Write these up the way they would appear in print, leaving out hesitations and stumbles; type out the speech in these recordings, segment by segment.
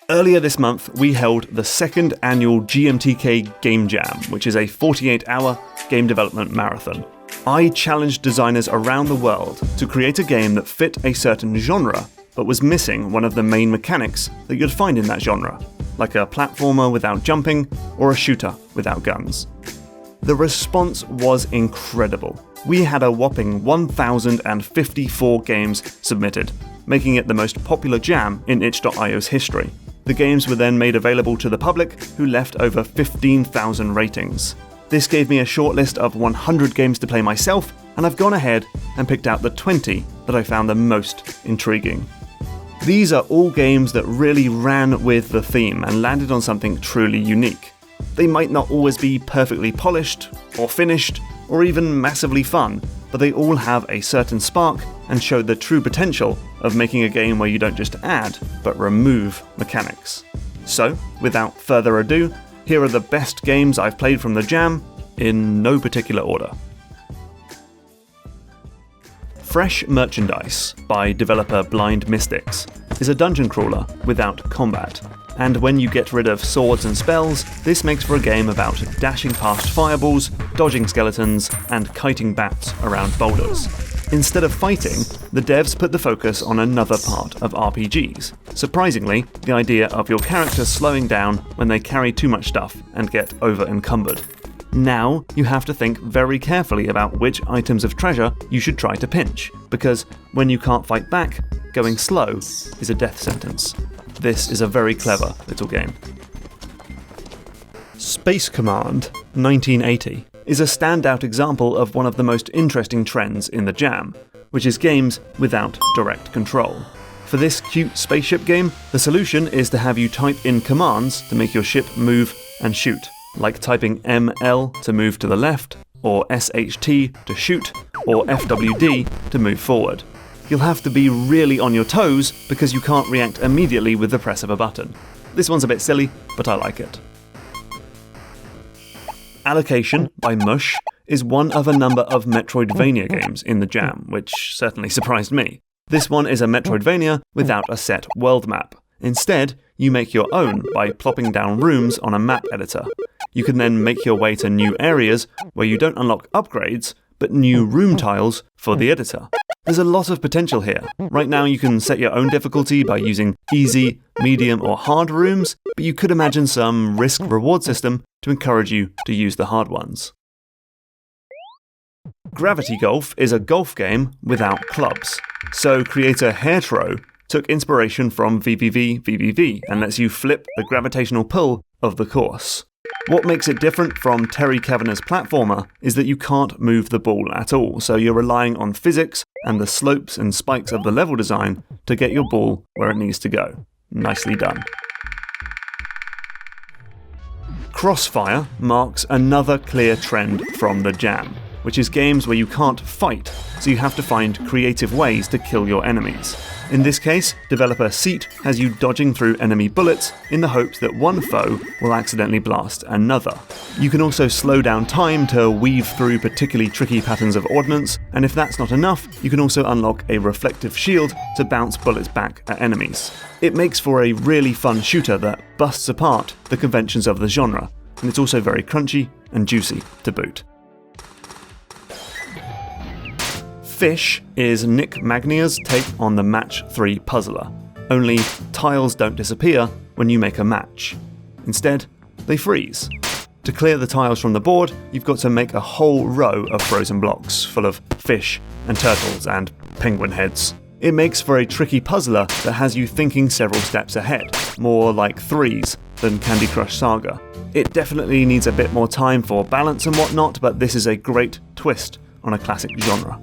Earlier this month, we held the second annual GMTK Game Jam, which is a 48-hour game development marathon. I challenged designers around the world to create a game that fit a certain genre, but was missing one of the main mechanics that you'd find in that genre, like a platformer without jumping or a shooter without guns. The response was incredible. We had a whopping 1,054 games submitted, making it the most popular jam in itch.io's history. The games were then made available to the public, who left over 15,000 ratings. This gave me a shortlist of 100 games to play myself, and I've gone ahead and picked out the 20 that I found the most intriguing. These are all games that really ran with the theme and landed on something truly unique. They might not always be perfectly polished, or finished, or even massively fun, but they all have a certain spark and show the true potential of making a game where you don't just add, but remove mechanics. So, without further ado, here are the best games I've played from the jam, in no particular order. Fresh Merchandise, by developer Blind Mystics, is a dungeon crawler without combat, and when you get rid of swords and spells, this makes for a game about dashing past fireballs, dodging skeletons, and kiting bats around boulders. Instead of fighting, the devs put the focus on another part of RPGs. Surprisingly, the idea of your character slowing down when they carry too much stuff and get over-encumbered. Now, you have to think very carefully about which items of treasure you should try to pinch, because when you can't fight back, going slow is a death sentence. This is a very clever little game. Space Command 1980 is a standout example of one of the most interesting trends in the jam, which is games without direct control. For this cute spaceship game, the solution is to have you type in commands to make your ship move and shoot, like typing ML to move to the left, or SHT to shoot, or FWD to move forward. You'll have to be really on your toes because you can't react immediately with the press of a button. This one's a bit silly, but I like it. Allocation by Mush is one of a number of Metroidvania games in the jam, which certainly surprised me. This one is a Metroidvania without a set world map. Instead, you make your own by plopping down rooms on a map editor. You can then make your way to new areas where you don't unlock upgrades, but new room tiles for the editor. There's a lot of potential here. Right now you can set your own difficulty by using easy, medium or hard rooms, but you could imagine some risk-reward system to encourage you to use the hard ones. Gravity Golf is a golf game without clubs. So creator Hairtro took inspiration from VVV and lets you flip the gravitational pull of the course. What makes it different from Terry Kavanagh's platformer is that you can't move the ball at all, so you're relying on physics and the slopes and spikes of the level design to get your ball where it needs to go. Nicely done. Crossfire marks another clear trend from the jam, which is games where you can't fight, so you have to find creative ways to kill your enemies. In this case, developer Seat has you dodging through enemy bullets in the hopes that one foe will accidentally blast another. You can also slow down time to weave through particularly tricky patterns of ordnance, and if that's not enough, you can also unlock a reflective shield to bounce bullets back at enemies. It makes for a really fun shooter that busts apart the conventions of the genre, and it's also very crunchy and juicy to boot. Fish is Nick Magnia's take on the Match 3 puzzler, only tiles don't disappear when you make a match. Instead, they freeze. To clear the tiles from the board, you've got to make a whole row of frozen blocks full of fish and turtles and penguin heads. It makes for a tricky puzzler that has you thinking several steps ahead, more like Threes than Candy Crush Saga. It definitely needs a bit more time for balance and whatnot, but this is a great twist on a classic genre.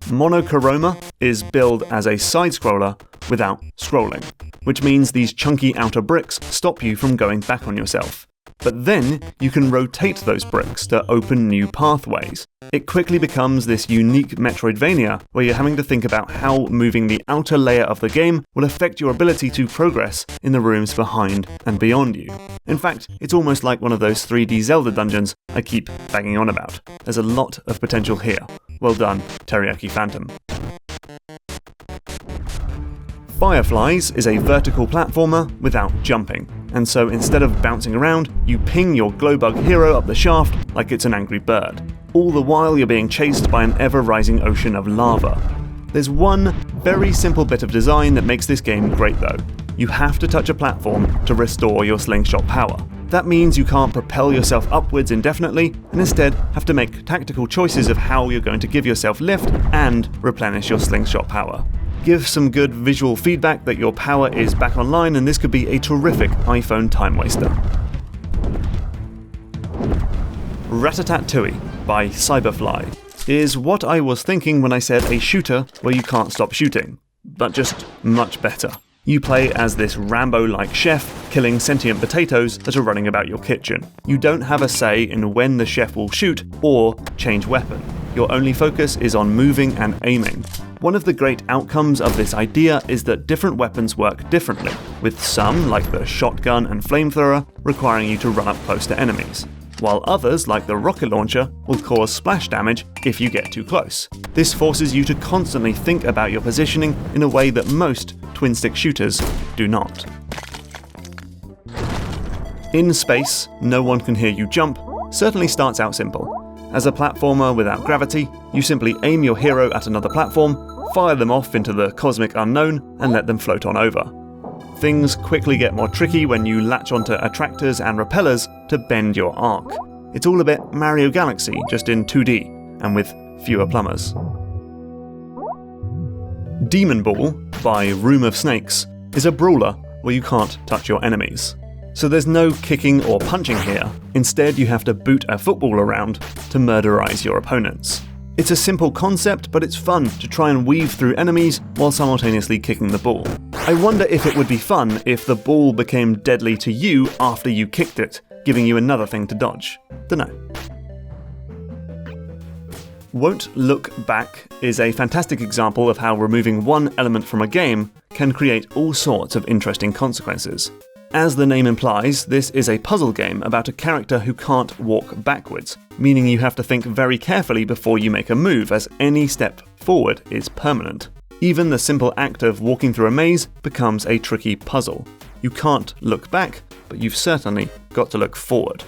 Monochoroma is billed as a side-scroller without scrolling, which means these chunky outer bricks stop you from going back on yourself. But then you can rotate those bricks to open new pathways. It quickly becomes this unique Metroidvania where you're having to think about how moving the outer layer of the game will affect your ability to progress in the rooms behind and beyond you. In fact, it's almost like one of those 3D Zelda dungeons I keep banging on about. There's a lot of potential here. Well done, Teriyaki Phantom. FireFlies is a vertical platformer without jumping, and so instead of bouncing around, you ping your glowbug hero up the shaft like it's an angry bird. All the while you're being chased by an ever-rising ocean of lava. There's one very simple bit of design that makes this game great though. You have to touch a platform to restore your slingshot power. That means you can't propel yourself upwards indefinitely, and instead have to make tactical choices of how you're going to give yourself lift and replenish your slingshot power. Give some good visual feedback that your power is back online, and this could be a terrific iPhone time waster. Ratatatatouille by Cyberfly is what I was thinking when I said a shooter where you can't stop shooting, but just much better. You play as this Rambo-like chef, killing sentient potatoes that are running about your kitchen. You don't have a say in when the chef will shoot or change weapon. Your only focus is on moving and aiming. One of the great outcomes of this idea is that different weapons work differently, with some, like the shotgun and flamethrower, requiring you to run up close to enemies, while others, like the rocket launcher, will cause splash damage if you get too close. This forces you to constantly think about your positioning in a way that most twin-stick shooters do not. In space, no one can hear you jump certainly starts out simple. As a platformer without gravity, you simply aim your hero at another platform, fire them off into the cosmic unknown, and let them float on over. Things quickly get more tricky when you latch onto attractors and repellers to bend your arc. It's all a bit Mario Galaxy, just in 2D, and with fewer plumbers. Demonball, by Room of Snakes, is a brawler where you can't touch your enemies. So there's no kicking or punching here. Instead, you have to boot a football around to murderize your opponents. It's a simple concept, but it's fun to try and weave through enemies while simultaneously kicking the ball. I wonder if it would be fun if the ball became deadly to you after you kicked it, giving you another thing to dodge. Dunno. Won't Look Back is a fantastic example of how removing one element from a game can create all sorts of interesting consequences. As the name implies, this is a puzzle game about a character who can't walk backwards, meaning you have to think very carefully before you make a move, as any step forward is permanent. Even the simple act of walking through a maze becomes a tricky puzzle. You can't look back, but you've certainly got to look forward.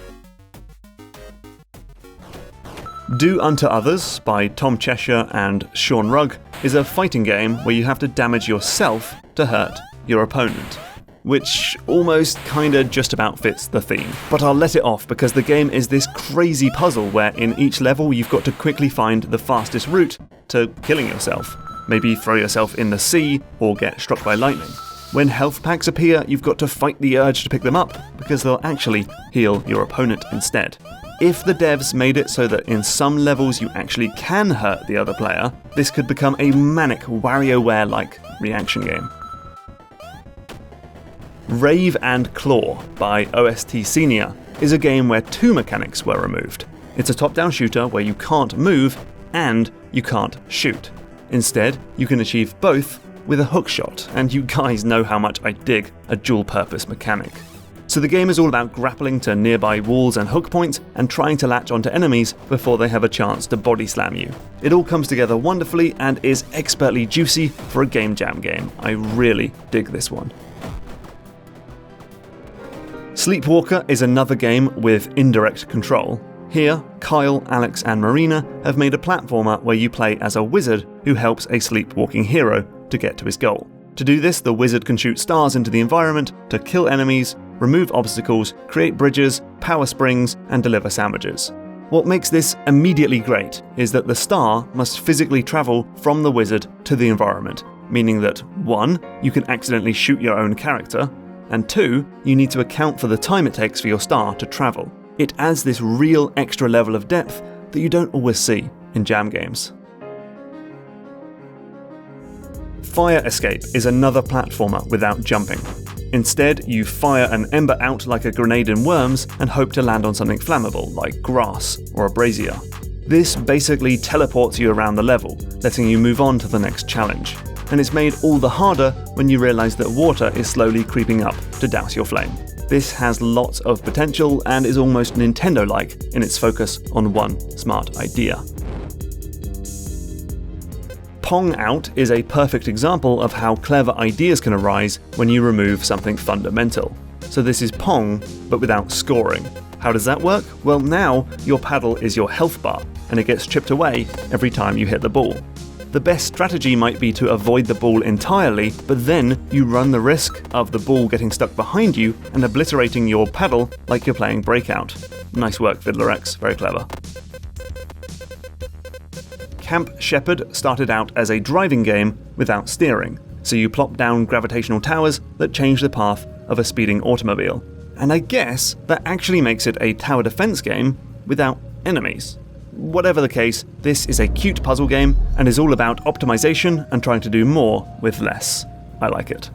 Do Unto Others by Tom Cheshire and Sean Rugg is a fighting game where you have to damage yourself to hurt your opponent, which almost kinda just about fits the theme. But I'll let it off because the game is this crazy puzzle where in each level you've got to quickly find the fastest route to killing yourself. Maybe throw yourself in the sea or get struck by lightning. When health packs appear, you've got to fight the urge to pick them up because they'll actually heal your opponent instead. If the devs made it so that in some levels you actually can hurt the other player, this could become a manic WarioWare-like reaction game. Rave and Claw by OST Senior is a game where two mechanics were removed. It's a top-down shooter where you can't move and you can't shoot. Instead, you can achieve both with a hookshot, and you guys know how much I dig a dual-purpose mechanic. So the game is all about grappling to nearby walls and hook points and trying to latch onto enemies before they have a chance to body slam you. It all comes together wonderfully and is expertly juicy for a Game Jam game. I really dig this one. Sleepwalker is another game with indirect control. Here, Kyle, Alex and Marina have made a platformer where you play as a wizard who helps a sleepwalking hero to get to his goal. To do this, the wizard can shoot stars into the environment to kill enemies, remove obstacles, create bridges, power springs, and deliver sandwiches. What makes this immediately great is that the star must physically travel from the wizard to the environment, meaning that 1, you can accidentally shoot your own character, and 2, you need to account for the time it takes for your star to travel. It adds this real extra level of depth that you don't always see in jam games. Fire Escape is another platformer without jumping. Instead, you fire an ember out like a grenade in Worms and hope to land on something flammable, like grass or a brazier. This basically teleports you around the level, letting you move on to the next challenge. And it's made all the harder when you realise that water is slowly creeping up to douse your flame. This has lots of potential and is almost Nintendo-like in its focus on one smart idea. Pong Out is a perfect example of how clever ideas can arise when you remove something fundamental. So this is Pong, but without scoring. How does that work? Well, now your paddle is your health bar, and it gets chipped away every time you hit the ball. The best strategy might be to avoid the ball entirely, but then you run the risk of the ball getting stuck behind you and obliterating your paddle like you're playing Breakout. Nice work, Fiddler X, very clever. Camp Shepherd started out as a driving game without steering, so you plop down gravitational towers that change the path of a speeding automobile. And I guess that actually makes it a tower defense game without enemies. Whatever the case, this is a cute puzzle game and is all about optimization and trying to do more with less. I like it.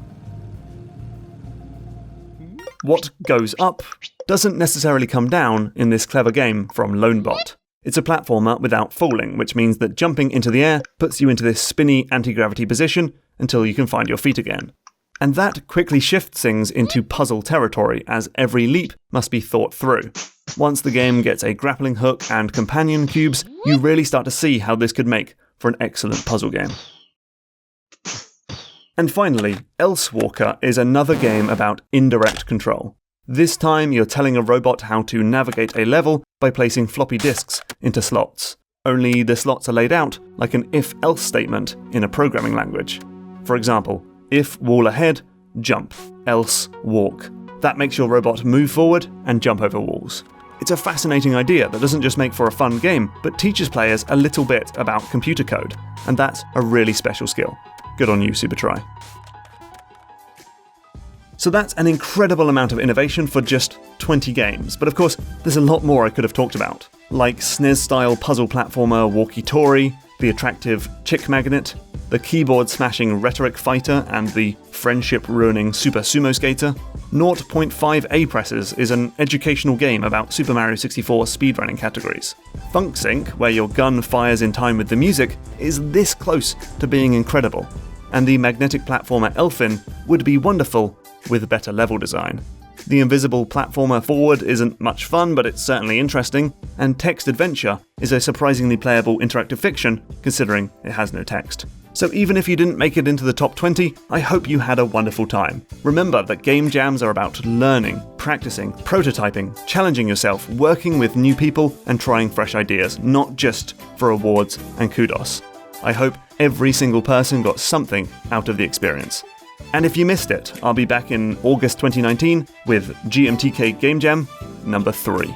What goes up doesn't necessarily come down in this clever game from Lonebot. It's a platformer without falling, which means that jumping into the air puts you into this spinny anti-gravity position until you can find your feet again. And that quickly shifts things into puzzle territory, as every leap must be thought through. Once the game gets a grappling hook and companion cubes, you really start to see how this could make for an excellent puzzle game. And finally, Elsewalker is another game about indirect control. This time you're telling a robot how to navigate a level by placing floppy disks into slots. Only the slots are laid out like an if-else statement in a programming language. For example, if wall ahead, jump, else walk. That makes your robot move forward and jump over walls. It's a fascinating idea that doesn't just make for a fun game, but teaches players a little bit about computer code, and that's a really special skill. Good on you, SuperTry. So that's an incredible amount of innovation for just 20 games, but of course there's a lot more I could have talked about, like SNES-style puzzle platformer Walkie-Tori, the attractive Chick Magnet, the keyboard-smashing Rhetoric Fighter, and the friendship-ruining Super Sumo Skater. 0.5 presses is an educational game about Super Mario 64 speedrunning categories. Funk Sync, where your gun fires in time with the music, is this close to being incredible. And the magnetic platformer Elfin would be wonderful with better level design. The invisible platformer Forward isn't much fun, but it's certainly interesting, and Text Adventure is a surprisingly playable interactive fiction, considering it has no text. So even if you didn't make it into the top 20, I hope you had a wonderful time. Remember that game jams are about learning, practicing, prototyping, challenging yourself, working with new people, and trying fresh ideas, not just for awards and kudos. I hope every single person got something out of the experience. And if you missed it, I'll be back in August 2019 with GMTK Game Jam number 3.